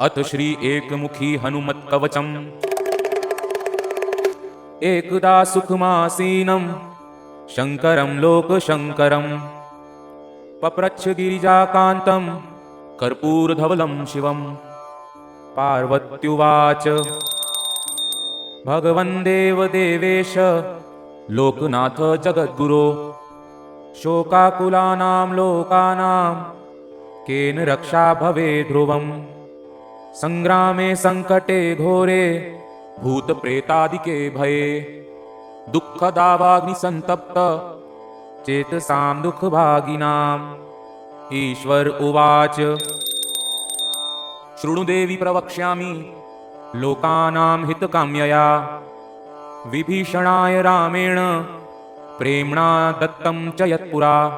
अथ श्री एकमुखी हनुमत् कवचम्। एकदा सुखमासीनं शङ्करं लोकशङ्करं पप्रच्छ गिरिजाकान्तं कर्पूरधवलं शिवं। पार्वत्युवाच भगवन् देवदेवेश लोकनाथ जगद्गुरो शोकाकुलानां लोकानां केन रक्षा भवेत् ध्रुवम्। संग्रामे संकटे घोरे भूतप्रेतादिके भये दुःखदावाग्निसन्तप्त चेतसां दुःखभागिनाम्। ईश्वर उवाच शृणु देवी प्रवक्ष्यामि लोकानां हितकाम्यया। विभीषणाय रामेण प्रेम्णा दत्तं च यत्पुरा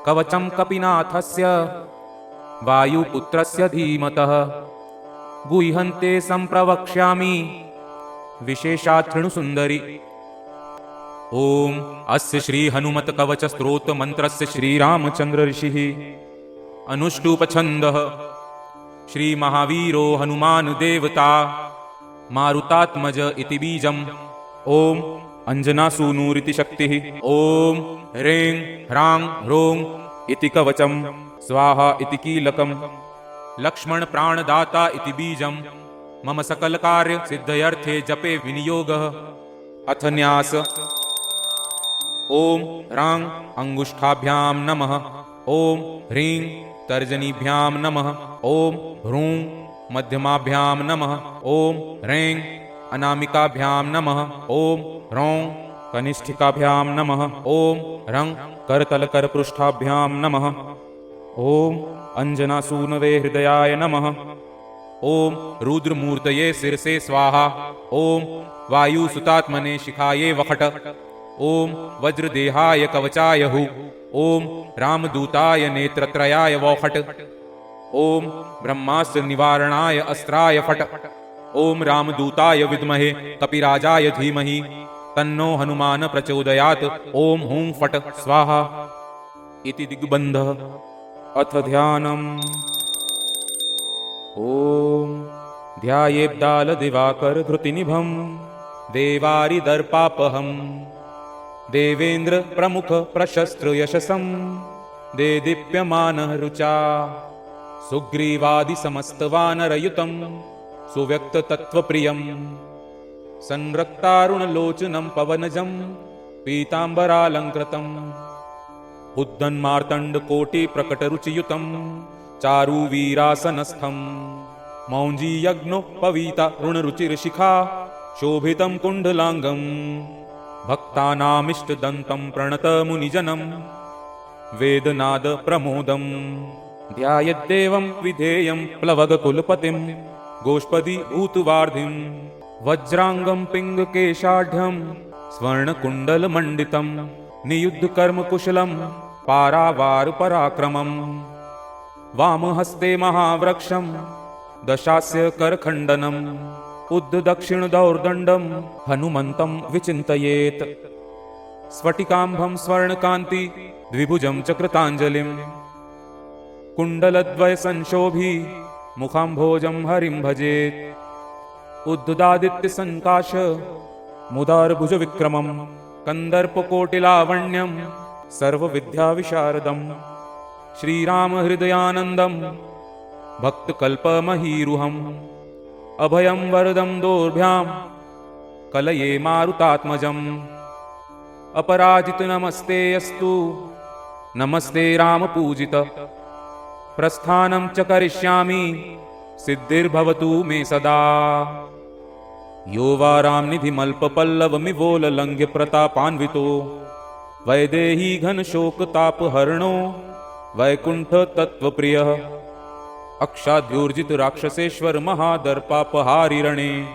कवचं कपिनाथस्य वायुपुत्रस्य धीमतः। गुह्यन्ते सम्प्रवक्ष्यामि विशेषात् शृणु सुन्दरि। ओम अस्य श्री हनुमत कवच स्तोत्र मंत्रस्य श्रीरामचंद्र ऋषिः अनुष्टुप छन्दः। श्री महावीरो हनुमान देवता मारुतात्मज इति बीजम्। ओम अंजनासूनुरिति शक्तिः। ओम ह्रीं ह्रां ह्रूं इति कवचम्। स्वाहा इति कीलकम्। लक्ष्मण प्राणदाता इति बीजम्। मम सकल कार्य सिद्धयर्थे जपे विनियोगः। अथ न्यास। ओम ह्रां अंगुष्ठाभ्यां नमः। ओम ह्रीं तर्जनीभ्यां नमः। ओम ह्रूं मध्यमाभ्यां नमः। ओम ह्रीं अनामिकाभ्यां नमः। ओम ह्रौं कनिष्ठिकाभ्यां नमः। ओम ह्रं करतलकरपृष्ठाभ्यां नमः। ओम अंजनासूनवे हृदयाय नमः। ओम रुद्रमूर्तये शिरसे स्वाहा। ओम वायुसुतात्मने शिखाये वखट। ओम वज्रदेहाय कवचाय हु। ओम रामदूताय नेत्रत्रयाय वौखट। ओम ब्रह्मास्त्र निवारणाय अस्त्राय फट। ओम रामदूताय विद्महे कपिराजाय धीमहि तन्नो हनुमान प्रचोदयात्। ओम हूं फट स्वाहा इति दिग्बन्धः। अथ ध्यानम्। ओम ध्यायेब्दाल दिवाकर धृतिनिभं देवारिदर्पापहम्। देवेन्द्र प्रमुख प्रशस्त्र यशसं देदीप्यमानः रुचा। सुग्रीवादि समस्त वानरयुतं सुव्यक्त तत्वप्रियं। संरक्तारुणलोचनं पवनजं पीताम्बरालंकृतं। उद्दन्मार्तण्डकोटि प्रकटरुचियुतं चारुवीरासनस्थं। मौञ्जीयज्ञोपवीता ऋणरुचिरशिखा शोभितं कुण्डलाङ्गम्। भक्तानामिष्टदन्तं प्रणतमुनिजनं वेदनाद प्रमोदम्। ध्यायद्देवं विधेयं प्लवगकुलपतिं गोष्पदी भूतवार्धिं। वज्रांगं पिङ्गकेशाढ्यं स्वर्णकुण्डलमण्डितं। नियुद्धकर्मकुशलं पारावारपराक्रमम्। वामहस्ते महावृक्षं दशास्य करखण्डनम्। उद्धदक्षिणदौर्दण्डं हनुमन्तं विचिन्तयेत्। स्फटिकाम्भं स्वर्णकान्ति द्विभुजं च कृताञ्जलिं। कुण्डलद्वयसंशोभि मुखाम्भोजं हरिं भजेत्। उद्धदादित्यसङ्काश मुदारभुजविक्रमं। कन्दर्पकोटिलावण्यं सर्वविद्याविशारदं। श्रीरामहृदयानन्दं भक्तकल्पमहीरुहम्। अभयं वरदं दोर्भ्यां कलये मारुतात्मजम्। अपराजित नमस्ते अस्तु नमस्ते रामपूजित। प्रस्थानं च करिष्यामि सिद्धिर्भवतु मे सदा। यो वा रामनिधिमल्पपल्लवमिवोल्लङ्घ्य प्रतापान्वितो वैदेही घनशोकतापहरणो वैकुण्ठ तत्त्वप्रियः। अक्षाद्योर्जित राक्षसेश्वर महादर्पापहारिरणे।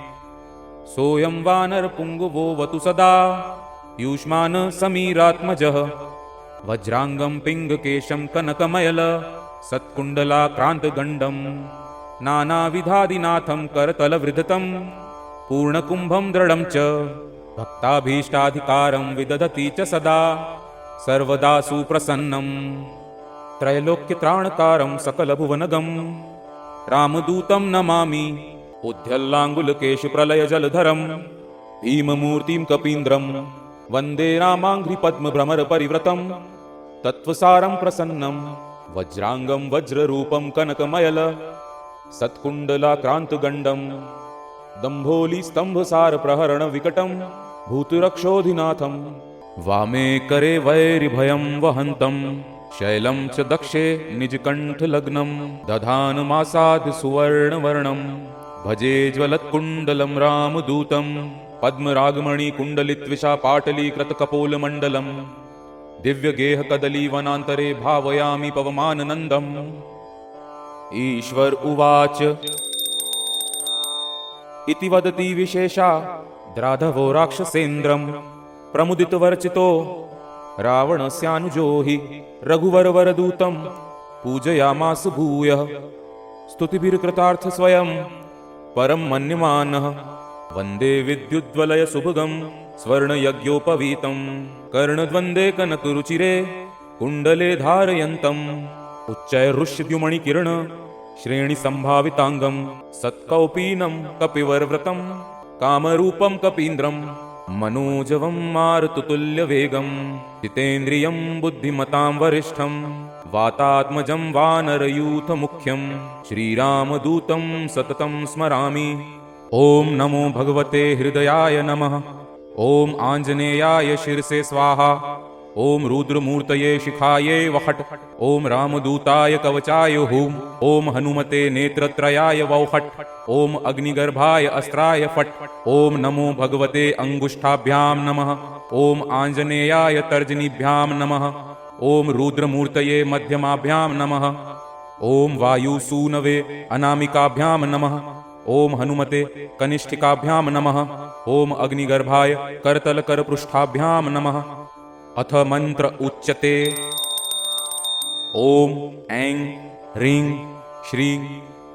सोऽयं वानरपुङ्गवो वतु सदा युष्मान् समीरात्मजः। वज्रांगं पिङ्गकेशं कनकमयल सत्कुण्डलाक्रान्तगण्डं। नानाविधादिनाथं करतलवृधतं पूर्णकुम्भं दृढं च। भक्ताभीष्टाधिकारं विदधति च सदा सर्वदा सुप्रसन्नं। त्रैलोक्यत्राणकारं सकलभुवनगं रामदूतं नमामि उद्यल्लाङ्गुलकेश प्रलय जलधरम् भीममूर्तिं कपीन्द्रं वन्दे रामाङ्घ्रिपद्मभ्रमर परिव्रतं तत्त्वसारं प्रसन्नं वज्राङ्गं वज्ररूपं कनकमयल सत्कुण्डलाक्रान्तगण्डं दम्भोलिस्तम्भसार प्रहरण विकटं भूतरक्षोधिनाथं वामे करे वैरिभयं वहन्तं शैलं च दक्षे निजकण्ठलग्नं दधानमासाद् सुवर्णवर्णं भजे ज्वलत्कुण्डलं रामदूतं पद्मरागमणिकुण्डलित्विषा पाटलीकृतकपोलमण्डलं दिव्यगेहकदलीवनान्तरे भावयामि पवमाननन्दम् ईश्वर उवाच इति वदति विशेषा द्राधवो राक्षसेन्द्रं प्रमुदितवर्चितो रावणस्यानुजो हि रघुवरवरदूतं पूजयामास भूयः स्तुतिभिर्कृतार्थ स्वयं परं मन्यमानः वन्दे विद्युद्वलय सुभगं स्वर्णयज्ञोपवीतं कर्णद्वन्द्वे कनकरुचिरे कुण्डले धारयन्तम् उच्चैरुष्यद्युमणिकिरण श्रेणिसम्भाविताङ्गं सत्कौपीनं कपिवरव्रतं कामरूपं कपीन्द्रं मनोजवं मारुततुल्यवेगं जितेन्द्रियं बुद्धिमतां वरिष्ठं वातात्मजं वानरयूथमुख्यं श्रीरामदूतं सततं स्मरामि। ॐ नमो भगवते हृदयाय नमः। ॐ आञ्जनेयाय शिरसे स्वाहा। ॐ रुद्रमूर्तये शिखायै वहट्। ॐ रामदूताय कवचाय हुं। ॐ हनुमते नेत्रत्रयाय वौहट्। ॐ अग्निगर्भाय अस्त्राय फट्। ॐ नमो भगवते अङ्गुष्ठाभ्यां नमः। ॐ आञ्जनेयाय तर्जनीभ्यां नमः। ॐ रुद्रमूर्तये मध्यमाभ्यां नमः। ॐ वायुसूनवे अनामिकाभ्यां नमः। ॐ हनुमते कनिष्ठिकाभ्यां नमः। ॐ अग्निगर्भाय करतलकरपृष्ठाभ्यां नमः। अथ मंत्र उच्यते ओम ऐं ह्रीं श्रीं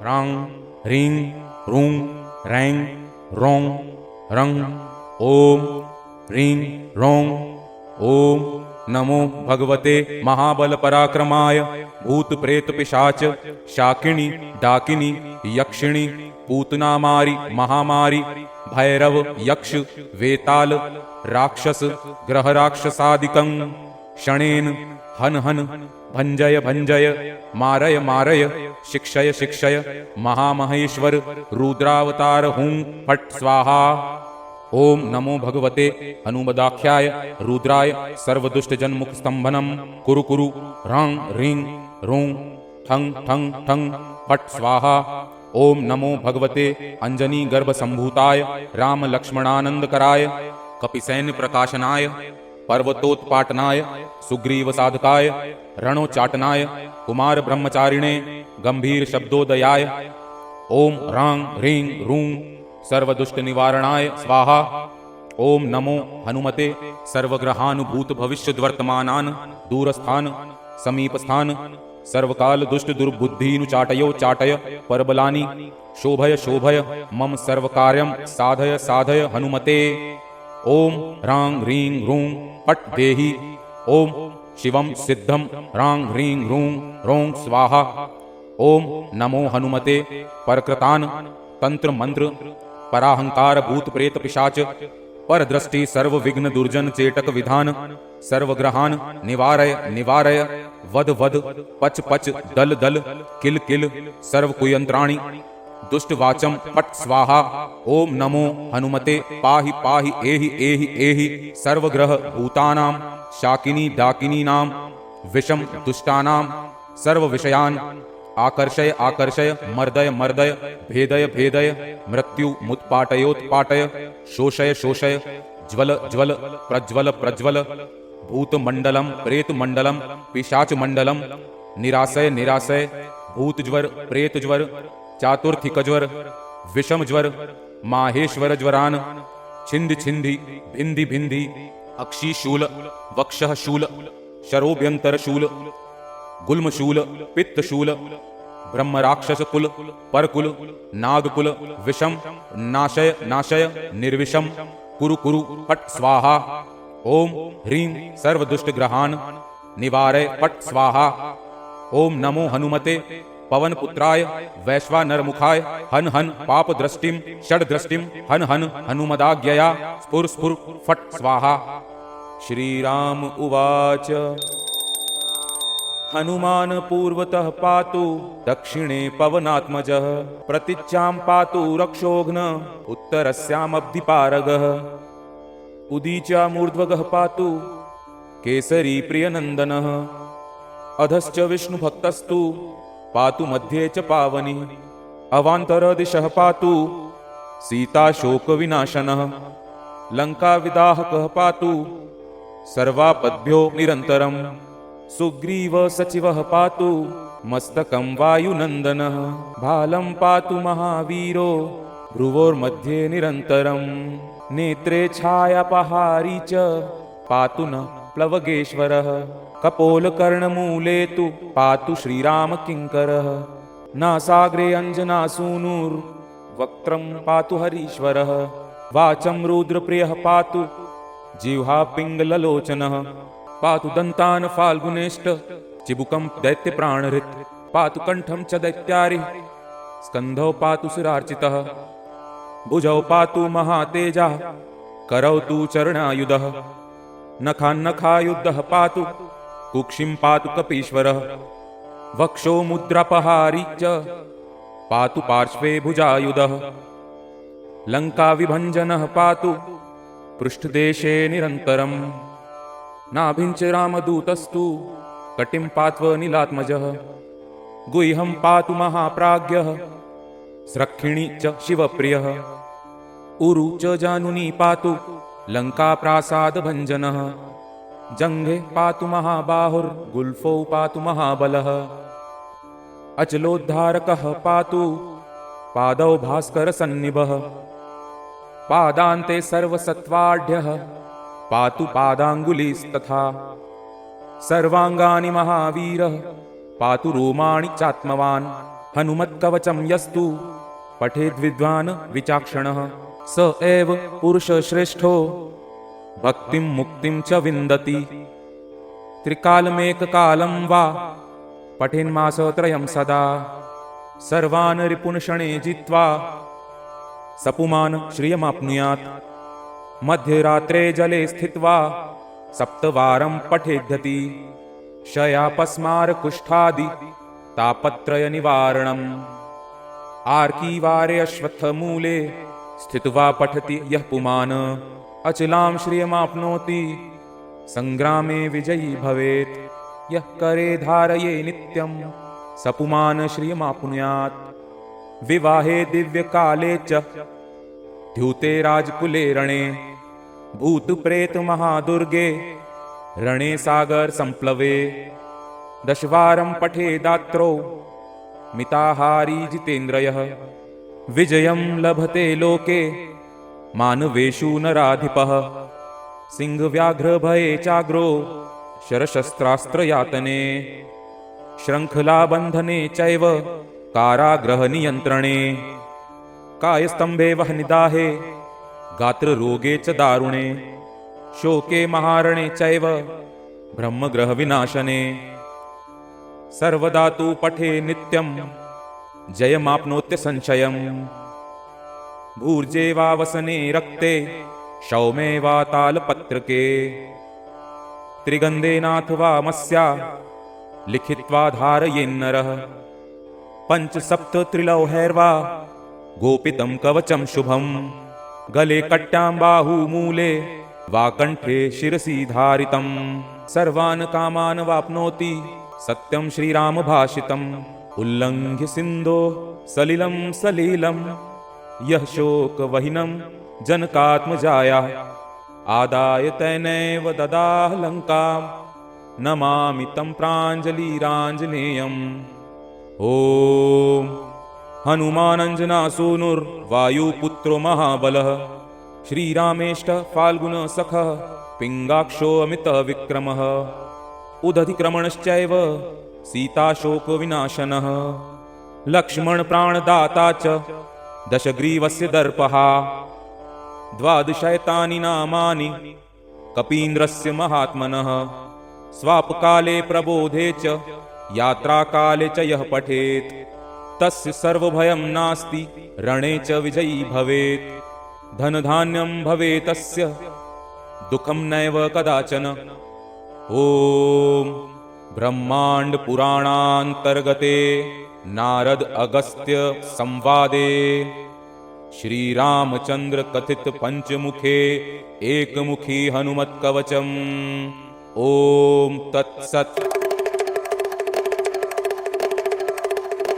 रां ह्रीं रूं रैं रौं रं ओम ह्रीं रौं। ओम नमो भगवते महाबल पराक्रमाय भूत प्रेत पिशाच शाकिनी डाकिनी यक्षिणी पूतनामारी महामारी भैरव यक्ष वेताल राक्षस ग्रह राक्षसादिकं शणेन हन हन भंजय भंजय मारय मारय शिक्षय शिक्षय महामहेश्वर रुद्रावतार हुं फट् स्वाहा। ओम नमो भगवते हनुमदाख्याय रुद्राय सर्वदुष्टजन्मुख स्तंभनम कुरु कुरु रां रीं रूं ठं ठं ठं फट् स्वाहा। ओम नमो भगवते अंजनी गर्भ संभूताय राम लक्ष्मणानंदकराय कपिसैन्य प्रकाशनाय पर्वतोत्पाटनाय सुग्रीव साधकाय रणोचाटनाय कुमार ब्रह्मचारिणे गंभीर शब्दोदयाय ओम रां ह्रीं रूं सर्वदुष्ट निवारणाय स्वाहा। ओम नमो हनुमते सर्वग्रहानुभूत भविष्यद्वर्तमानान् दूरस्थान समीपस्थान सर्वकाल दुष्ट दुर्बुद्धीनुचाटयो चाटय परबलानि शोभय शोभय मम सर्वकार्यं साधय साधय हनुमते। ओम रां ह्रीं रूं फट् देहि। ओम शिवं सिद्धं रां ह्रीं रूं रौं स्वाहा। ओम नमो हनुमते परकृतान् तंत्र मंत्र पराहंकार भूत प्रेत पिशाच परदृष्टि सर्व विघ्न दुर्जन चेटक विधान सर्वग्रहान निवारय निवारय वद वद पच पच दल दल किल किल सर्व कुयंत्राणि दुष्ट वाचम पट स्वाहा। ओम नमो हनुमते पाहि पाहि एहि एहि एहि सर्वग्रह भूतानां शाकिनी डाकिनीनां विषम दुष्टानां सर्व विषयान् आकर्षय आकर्षय मर्दय मर्दय भेदय भेदय मृत्यु मुत्पाटयोत्पाटय शोषय शोषय ज्वल ज्वल प्रज्वल प्रज्वल भूतमंडलम प्रेतमंडलम पिशाचमंडलम निराशय निराशय भूतज्वर प्रेतज्वर चातुर्थिकज्वर विषमज्वर माहेश्वर ज्वरान छिंदि छिंदि भिंदि भिंदि अक्षिशूल वक्षः शूल शरोभ्यंतरशूल गुल्मशूल पित्तशूल ब्रह्मराक्षसकुल परकुल नागकुल विषम नाशय नाशय निर्विषम कुरु कुरु फट् स्वाहा। ओम ह्रीं सर्वदुष्टग्रहान् निवारय फट् स्वाहा। ओम नमो हनुमते पवनपुत्राय वैश्वानरमुखाय हन हन पापदृष्टिं षड्दृष्टिं हन हन हनुमदाज्ञया स्फुर स्फुर फट् स्वाहा। श्रीराम उवाच हनुमान पूर्वतः पातु दक्षिणे पवनात्मजः प्रतीच्यां पातु रक्षोघ्न उत्तरस्यामब्धिपारगः उदीच्या मूर्ध्वगः पातु केसरी प्रियनन्दनः अधश्च विष्णुभक्तस्तु पातु मध्ये च पावनी अवान्तरदिशः पातु सीताशोकविनाशनः लङ्काविदाहकः पातु सर्वापद्भ्यो निरन्तरम् सुग्रीव सचिवः पातु मस्तकं वायुनन्दनः भालं पातु महावीरो भ्रुवोर्मध्ये निरन्तरम् नेत्रे छायापहारी च पातु न प्लवगेश्वरः कपोलकर्णमूले तु पातु श्रीरामकिङ्करः नासाग्रे अञ्जनासूनुर्वक्त्रं पातु हरीश्वरः वाचं रुद्रप्रियः पातु जिह्वा पिङ्गललोचनः पातु दन्तान् फाल्गुनेष्ट चिबुकं दैत्यप्राणहृत् पातु कण्ठं च दैत्यारिः स्कन्धौ पातु सुरार्चितः भुजौ पातु महातेजः करौ तु चरणायुधः नखान्नखायुधः पातु कुक्षिं पातु कपीश्वरः वक्षो मुद्रापहारी च पातु पार्श्वे भुजायुधः लङ्काविभञ्जनः पातु पृष्ठदेशे निरन्तरम् नाभिञ्च रामदूतस्तु कटिं पात्वनीलात्मजः गुह्यं पातु महाप्राज्ञः स्रक्षिणी च शिवप्रियः उरु च जानुनी पातु लङ्काप्रासादभञ्जनः जङ्घे पातु महाबाहुर्गुल्फौ पातु महाबलः अचलोद्धारकः पातु पादौ भास्करसन्निभः पादान्ते सर्वसत्त्वाढ्यः पातु पादाङ्गुलीस्तथा सर्वाङ्गानि महावीरः पातु रोमाणि चात्मवान् हनुमत्कवचं यस्तु पठेद्विद्वान् विचाक्षणः स एव पुरुषश्रेष्ठो भक्तिं मुक्तिं च विन्दति त्रिकालमेककालं वा पठेन्मासत्रयं सदा सर्वान् रिपुनशणे जित्वा सपुमान् श्रियमाप्नुयात् मध्यरात्रे जले स्थित्वा सप्तवारं पठेद्यति शयापस्मार कुष्ठादि तापत्रयनिवारणम् आर्कीवारे अश्वत्थमूले स्थित्वा पठति यः पुमान् अचलां श्रियमाप्नोति संग्रामे विजयी भवेत् यः करे धारये नित्यं सपुमान् श्रियमाप्नुयात् विवाहे दिव्यकाले च द्यूते राजकुले रणे भूतप्रेत महादुर्गे रणे सागर संप्लवे दशवारं पठेदात्रौ मिताहारी जितेन्द्रियः विजयं लभते लोके मानवेषु नराधिपः सिंहव्याघ्रभये चाग्रो शरशस्त्रास्त्रयातने श्रृङ्खलाबन्धने चैव कारागृहनियन्त्रणे कायस्तम्भे वह्निदाहे गात्ररोगे च दारुणे शोके महारणे चैव ब्रह्मग्रहविनाशने सर्वदा तु पठे नित्यं जयमाप्नोत्य संशयम् भूर्जे वा वसने रक्ते शौमे वा तालपत्रके त्रिगन्धेनाथवा मस्या लिखित्वा धारयेन्नरः पञ्चसप्तत्रिलौहैर्वा गोपितं कवचं शुभम् गले कट्यां बाहूमूले वा कण्ठे शिरसि धारितम् सर्वान् कामान् वाप्नोति सत्यं श्रीराम भाषितम् उल्लङ्घ्य सिन्धो सलिलं सलीलं यः शोकवहिनं जनकात्मजाया आदाय तैनैव ददाह लङ्कां नमामि तं प्राञ्जलिराञ्जनेयम् ॐ हनुमानञ्जनासूनुर्वायुपुत्रो महाबलः श्रीरामेष्टः फाल्गुनसखः पिङ्गाक्षोऽमितविक्रमः उदधिक्रमणश्चैव सीताशोकविनाशनः लक्ष्मणप्राणदाता च दशग्रीवस्य दर्पः 12 नामानि कपीन्द्रस्य महात्मनः स्वापकाले प्रबोधे च यात्राकाले च यः पठेत् तस्य सर्वभयं नास्ति, रणे च विजयी भवेत्। धनधान्यं भवेत् तस्य, दुःखं नैव कदाचन। ॐ ब्रह्मांड पुराणान्तर्गते नारद अगस्त्य संवादे श्रीरामचंद्र कथित पंचमुखे एकमुखी हनुमत्कवचम्। ॐ तत्सत्।